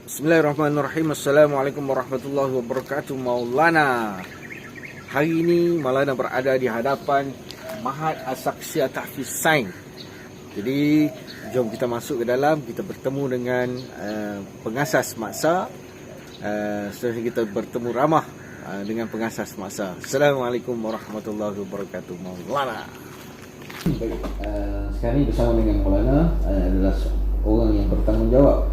Bismillahirrahmanirrahim. Assalamualaikum warahmatullahi wabarakatuh. Maulana, hari ini Maulana berada di hadapan Mahat As-Saksiyah Tahfiz Sains. Jadi jom kita masuk ke dalam, kita bertemu dengan pengasas maksa. Seterusnya kita bertemu ramah dengan pengasas maksa. Assalamualaikum warahmatullahi wabarakatuh. Maulana. Baik, sekarang ini bersama dengan Maulana adalah orang yang bertanggungjawab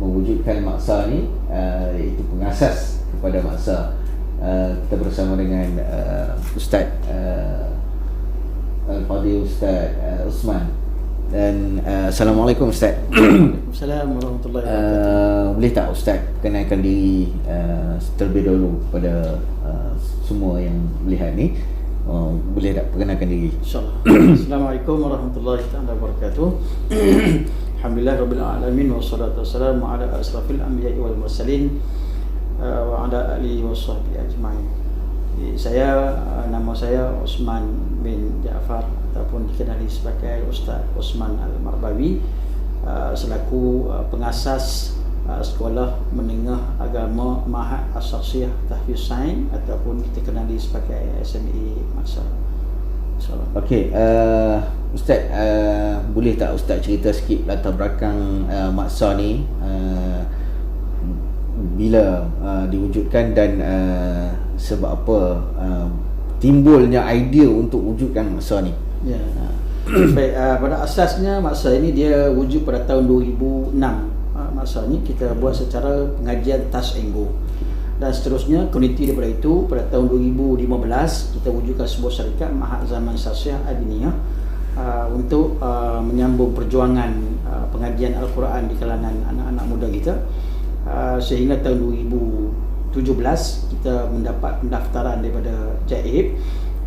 mewujudkan maksa ni, iaitu pengasas kepada maksa. Kita bersama dengan Ustaz Al-Fadhil Ustaz Osman. Dan Assalamualaikum Ustaz. Assalamualaikum warahmatullahi wabarakatuh. Boleh tak Ustaz kenalkan diri terlebih dahulu kepada semua yang melihat ni? Boleh tak perkenalkan diri? InsyaAllah. Assalamualaikum warahmatullahi wabarakatuh. Alhamdulillah Rabbil Alamin. Wassalatu wassalamu ala asrafil anbiya'i wal mursalin wa ala alihi wa sahbihi ajma'in. Nama saya Osman bin Jaafar, ataupun dikenali sebagai Ustaz Osman Al-Marbawi, selaku pengasas Sekolah Menengah Agama Mahat As-Saksiyah Tahfiz Sains, ataupun kita kenali sebagai SME Maksa. Okey, Ustaz, boleh tak Ustaz cerita sikit latar belakang maksa ni, bila diwujudkan dan sebab apa timbulnya idea untuk wujudkan maksa ni? Ya. Baik, pada asasnya maksa ini dia wujud pada tahun 2006. Maksa ni kita buat secara pengajian Tas Enggo, dan seterusnya komuniti daripada itu pada tahun 2015 kita wujudkan sebuah syarikat Mahat Zaman Saksiyah Adiniyah untuk menyambung perjuangan pengajian Al-Quran di kalangan anak-anak muda kita, sehingga tahun 2017 kita mendapat pendaftaran daripada JAIB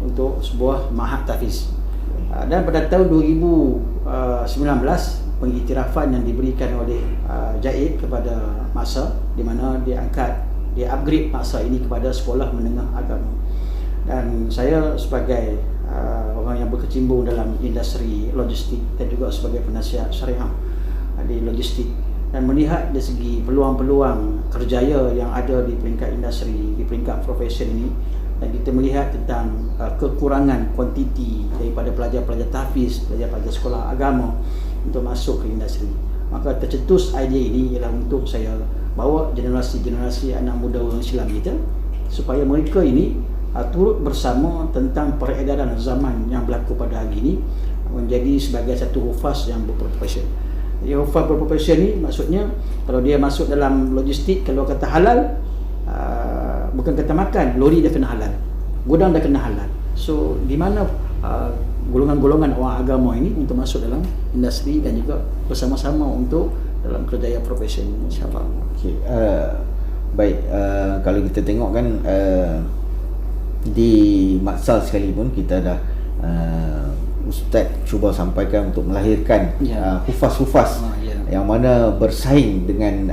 untuk sebuah Mahat Tahfiz. Dan pada tahun 2019 pengiktirafan yang diberikan oleh JAIB kepada maksa, di mana dia upgrade maksa ini kepada Sekolah Menengah Agama. Dan saya sebagai orang yang berkecimpung dalam industri logistik dan juga sebagai penasihat syariah di logistik, dan melihat dari segi peluang-peluang kerjaya yang ada di peringkat industri, di peringkat profesion ini, dan kita melihat tentang kekurangan kuantiti daripada pelajar-pelajar tahfiz, pelajar-pelajar sekolah agama untuk masuk ke industri, maka tercetus idea ini ialah untuk saya bawa generasi-generasi anak muda orang Islam kita supaya mereka ini turut bersama tentang peredaran zaman yang berlaku pada hari ini, menjadi sebagai satu hufaz yang berprofesion. Jadi hufaz berprofesion ni maksudnya kalau dia masuk dalam logistik, kalau kata halal, bukan kata makan, lori dah kena halal, gudang dah kena halal. So di mana golongan-golongan orang agama ini untuk masuk dalam industri dan juga bersama-sama untuk dalam kerjaya profesion, insyaAllah. Okay. Baik, kalau kita tengok kan di maksa sekalipun kita dah Ustaz cuba sampaikan untuk melahirkan hufaz-hufaz yang mana bersaing dengan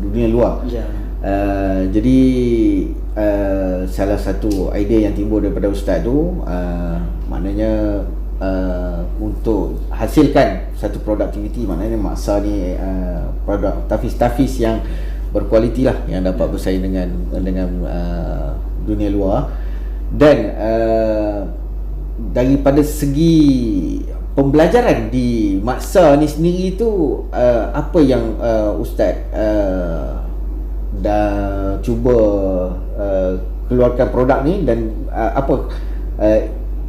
dunia luar. Jadi salah satu idea yang timbul daripada Ustaz tu, maknanya untuk hasilkan satu produktiviti, maknanya maksa ni produk tahfiz yang berkualiti lah, yang dapat bersaing dengan dunia luar. Dan daripada segi pembelajaran di maksa ni sendiri tu, apa yang Ustaz dah cuba keluarkan produk ni, dan apa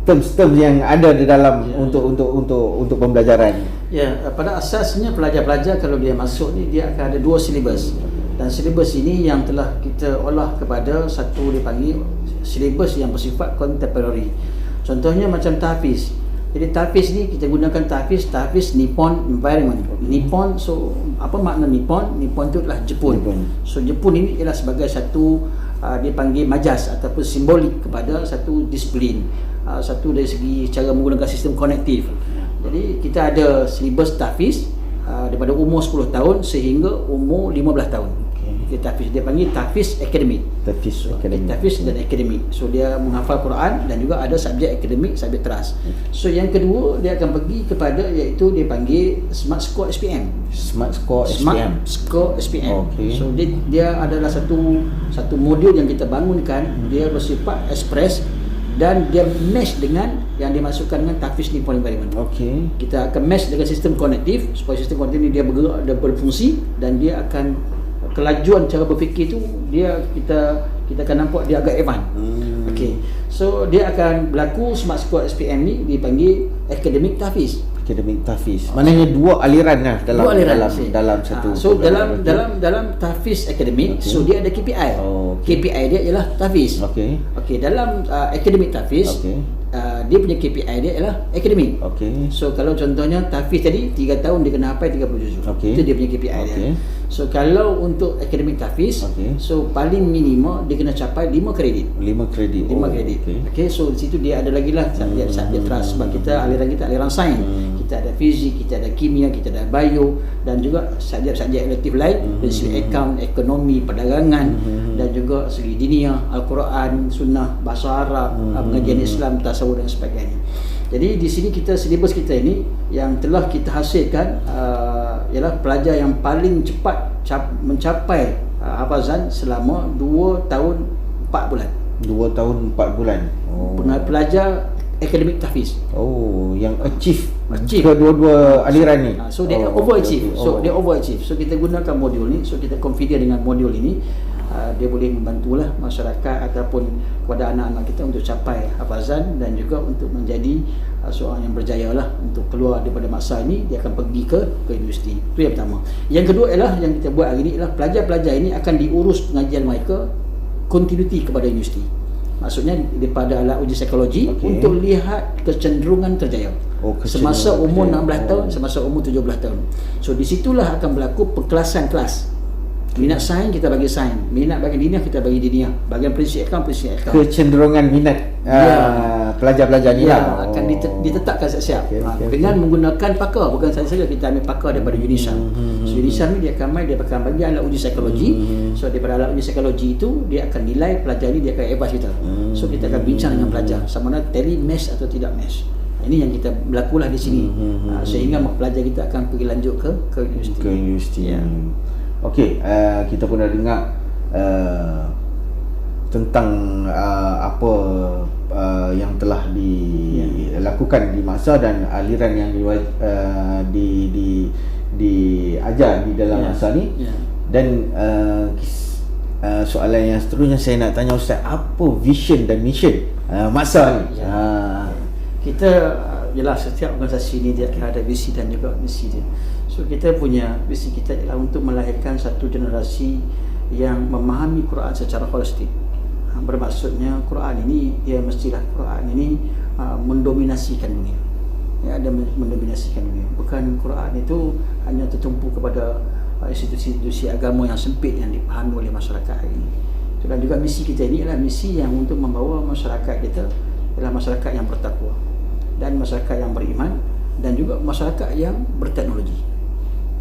terms-terms yang ada di dalam untuk pembelajaran? Ya, pada asasnya pelajar-pelajar kalau dia masuk ni, dia akan ada dua silibus, dan silibus ini yang telah kita olah kepada satu dipanggil silibus yang bersifat contemporary. Contohnya macam tahfiz. Jadi tahfiz ni kita gunakan tahfiz Nippon environment. Nippon, so apa makna Nippon? Nippon itu adalah Jepun. So Jepun ini ialah sebagai satu dia panggil majas ataupun simbolik kepada satu disiplin, satu dari segi cara menggunakan sistem konektif. Jadi kita ada silibus tahfiz daripada umur 10 tahun sehingga umur 15 tahun. tahfiz, dia panggil tahfiz akademik. Tahfiz akademik. Tahfiz dan akademik. So dia menghafal Quran dan juga ada subjek akademik, subjek teras. So yang kedua dia akan pergi kepada iaitu dia panggil Smart Score SPM. Smart Score Smart Score SPM. Okey. So dia adalah satu modul yang kita bangunkan, dia bersifat express dan dia mesh dengan yang dimasukkan dengan tahfiz Nippon Environment. Okey. Kita akan mesh dengan sistem kognitif supaya sistem kognitif ni dia bergerak, dia berfungsi dan dia akan kelajuan cara berfikir tu kita akan nampak dia agak advance. Okey. So dia akan berlaku Smart Score SPM ni dipanggil akademik tahfiz. Akademik tahfiz. Maknanya dua aliran lah dalam Dua aliran, dalam satu. So dalam tahfiz akademik, Okey. so dia ada KPI. Oh, okey. KPI dia ialah tahfiz. Okey. Okey, dalam akademik tahfiz, Okey. dia punya KPI dia ialah akademik. Okey. So kalau contohnya tahfiz tadi 3 tahun dia kena hafal 30 juzuk. Okey. Itu dia punya KPI dia. Okey. So kalau untuk akademik tahfiz, Okey. so paling minima dia kena capai 5 kredit. 5 kredit. 5 kredit. Okey. Okey, so di situ dia ada lagi lah subjek teras sebab kita aliran sains. Kita ada fizik, kita ada kimia, kita ada bio dan juga subjek-subjek elektif lain dari segi akaun, ekonomi, perdagangan dan juga segi diniyah, Al-Quran, sunnah, bahasa Arab, pengajian Islam, tasawuf dan sebagainya. Jadi di sini silibus kita ini yang telah kita hasilkan ialah pelajar yang paling cepat mencapai hafazan selama 2 tahun 4 bulan. 2 tahun 4 bulan. Oh. Pelajar akademik tahfiz. Oh, yang achieve Achieve. kedua-dua aliran ni. So dia Oh, overachieve. okey, okey. So Oh. dia overachieve. So kita gunakan modul ni. So kita confident dengan modul ini. Dia boleh membantulah masyarakat ataupun kepada anak-anak kita untuk capai hafazan dan juga untuk menjadi seorang yang berjaya lah untuk keluar daripada masa ini. Dia akan pergi ke universiti. Itu yang pertama. Yang kedua ialah yang kita buat hari ini ialah pelajar-pelajar ini akan diurus pengajian mereka continuity kepada universiti. Maksudnya daripada alat uji psikologi untuk lihat kecenderungan terjaya. Semasa umur 16 tahun, semasa umur 17 tahun. So di situlah akan berlaku perkelasan kelas. Minat sains kita bagi sains, minat bagian diniyah kita bagi diniyah, bagian prinsip akaun. Kecenderungan minat pelajar-pelajar ni lah. Akan ditetapkan siap-siap. Okey. Dengan menggunakan pakar, bukan saja kita ambil pakar daripada UNISA. So UNISA ni dia akan bagi alat uji psikologi. So daripada alat uji psikologi itu dia akan nilai pelajar ni, dia akan advise kita. So kita akan bincang dengan pelajar sama ada tally match atau tidak match. Ini yang kita berlakulah di sini. Sehingga pelajar kita akan pergi lanjut ke universiti. Ke universiti. Ya. Okey, kita pun dah dengar tentang apa yang telah dilakukan di masa dan aliran yang diajar di dalam masa ni. Dan soalan yang seterusnya saya nak tanya Ustaz, apa vision dan mission masa ni? Kita ialah setiap organisasi ini dia akan ada visi dan juga misi dia. So kita punya visi kita ialah untuk melahirkan satu generasi yang memahami Quran secara holistik. Bermaksudnya Quran ini dia mestilah Quran ini mendominasikan dunia. Ya, dia mendominasikan dunia. Bukan Quran itu hanya tertumpu kepada institusi agama yang sempit yang dipahami oleh masyarakat hari ini. Dan juga misi kita ini adalah misi yang untuk membawa masyarakat kita adalah masyarakat yang bertakwa dan masyarakat yang beriman dan juga masyarakat yang berteknologi.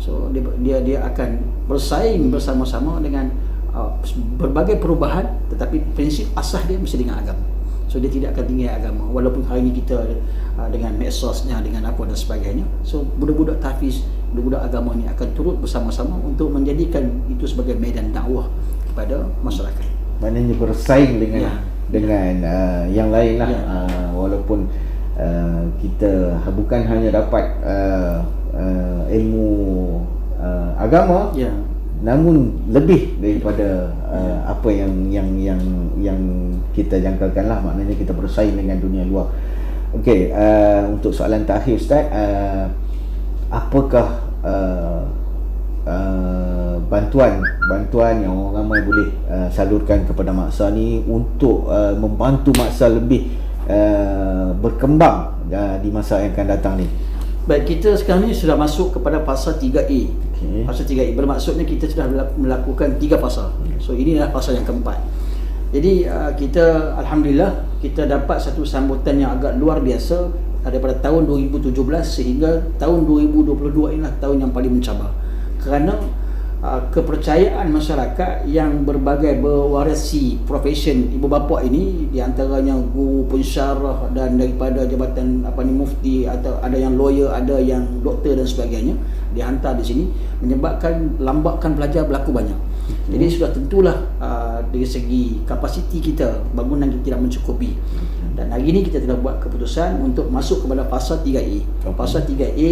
So dia akan bersaing bersama-sama dengan berbagai perubahan, tetapi prinsip asas dia mesti dengan agama. So dia tidak akan tinggal agama walaupun hari ini kita dengan medsosnya, dengan apa dan sebagainya. So budak-budak tahfiz, budak-budak agama ni akan turut bersama-sama untuk menjadikan itu sebagai medan dakwah kepada masyarakat. Maknanya bersaing dengan yang lain lah. Walaupun kita bukan hanya dapat ilmu agama, namun lebih daripada apa yang kita jangkakan lah. Maknanya kita bersaing dengan dunia luar. Okey, untuk soalan terakhir Ustaz, apakah bantuan yang orang ramai boleh salurkan kepada maksa ni untuk membantu maksa lebih berkembang di masa yang akan datang ni? Baik, kita sekarang ni sudah masuk kepada fasa 3A. Okay. Fasa 3A bermaksudnya kita sudah melakukan 3 fasa. So ini adalah fasa yang keempat. Jadi kita alhamdulillah kita dapat satu sambutan yang agak luar biasa daripada tahun 2017 sehingga tahun 2022 inilah tahun yang paling mencabar. Kerana kepercayaan masyarakat yang berwarisi profesion ibu bapa ini, di antaranya guru, pensyarah dan daripada jabatan mufti, atau ada yang lawyer, ada yang doktor dan sebagainya, dihantar di sini, menyebabkan lambakan pelajar berlaku banyak. Jadi sudah tentulah dari segi kapasiti kita, bangunan kita tidak mencukupi. Dan hari ini kita telah buat keputusan untuk masuk kepada fasa 3A. Fasa 3A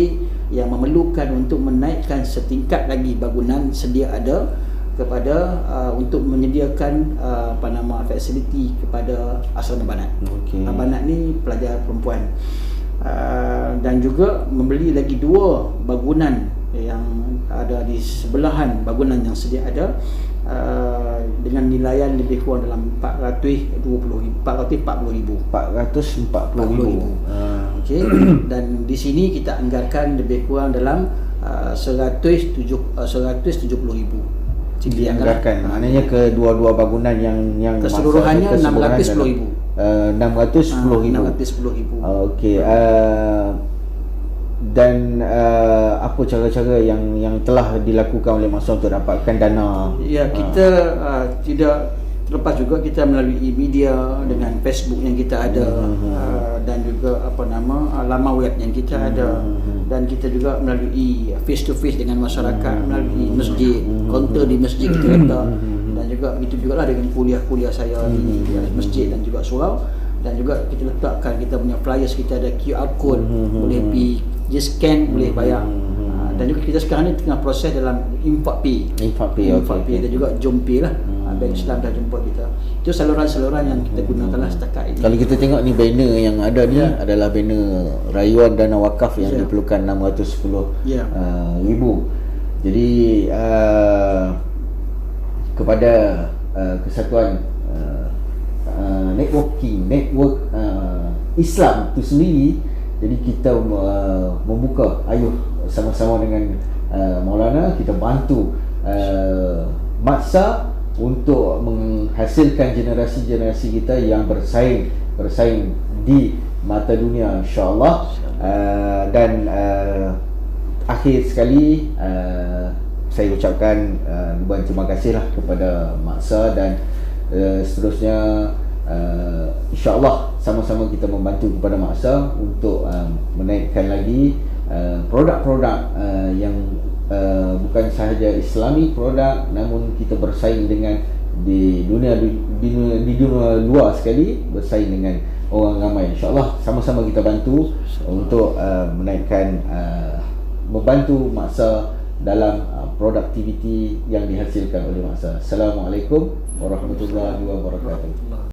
yang memerlukan untuk menaikkan setingkat lagi bangunan sedia ada kepada untuk menyediakan fasiliti kepada asrama banat. Banat ni pelajar perempuan. Dan juga membeli lagi 2 bangunan yang ada di sebelahan bangunan yang sedia ada, dengan nilaian lebih kurang dalam 440,000. Okey. Dan di sini kita anggarkan lebih kurang dalam 170,000. Dianggarkan. Maknanya kedua-dua bangunan yang keseluruhannya 610,000. 610,000. Okey. Dan apa cara-cara yang telah dilakukan oleh Mak Sor untuk dapatkan dana? Ya, kita tidak terlepas juga kita melalui media dengan Facebook yang kita ada, dan juga laman web yang kita ada, dan kita juga melalui face to face dengan masyarakat melalui masjid, kaunter di masjid kita letak, dan juga begitu jugalah dengan kuliah-kuliah saya di masjid dan juga surau. Dan juga kita letakkan kita punya flyers, kita ada QR code, boleh pergi je scan, boleh bayar. Dan juga kita sekarang ni tengah proses dalam Infak Pay. Ada juga Jom Pay lah. Bank Islam dah jumpa kita. Itu saluran-saluran yang kita gunakan lah setakat ini. Kalau kita tengok ni, banner yang ada ni adalah banner rayuan dana wakaf yang diperlukan 610,000. Jadi kepada kesatuan network Islam itu sendiri, jadi kita membuka, ayo sama-sama dengan Maulana kita bantu maksa untuk menghasilkan generasi-generasi kita yang bersaing di mata dunia, insya-Allah. Dan akhir sekali saya ucapkan ribuan terima kasihlah kepada Maksa, dan seterusnya insya-Allah sama-sama kita membantu kepada Maksa untuk menaikkan lagi produk-produk yang bukan sahaja Islami produk, namun kita bersaing dengan di dunia luar sekali, bersaing dengan orang ramai. InsyaAllah sama-sama kita bantu untuk menaikkan, membantu Maksa dalam produktiviti yang dihasilkan oleh Maksa. Assalamualaikum warahmatullahi wabarakatuh.